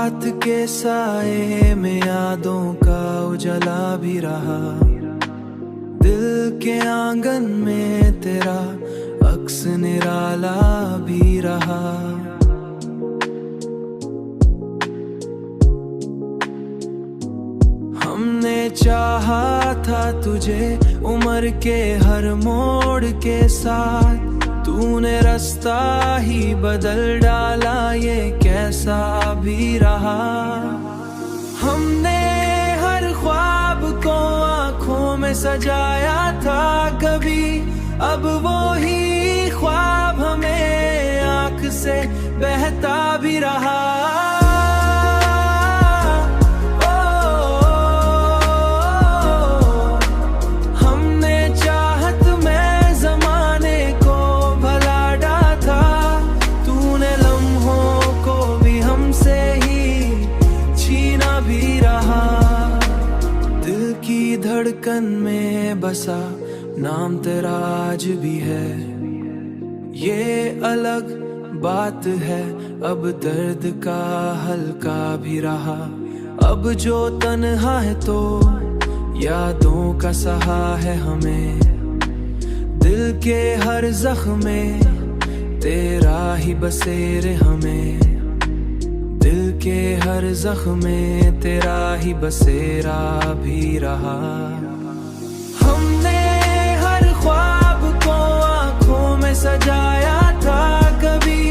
रात के साए में यादों का उजाला भी रहा। दिल के आंगन में तेरा अक्स निराला भी रहा। हमने चाहा था तुझे उम्र के हर मोड़ के साथ, तूने रास्ता ही बदल डाला, ये कैसा भी रहा। हमने हर ख्वाब को आँखों में सजाया था कभी, अब वो ही ख्वाब हमें आँख से बहता भी रहा। धड़कन में बसा नाम तेरा आज भी है, ये अलग बात है अब दर्द का हल्का भी रहा। अब जो तन्हा है तो यादों का सहा है हमें, दिल के हर जख्म में तेरा ही बसेर हमें, दिल के हर जख्म में तेरा ही बसेरा भी रहा। हमने हर ख्वाब को आँखों में सजाया था कभी,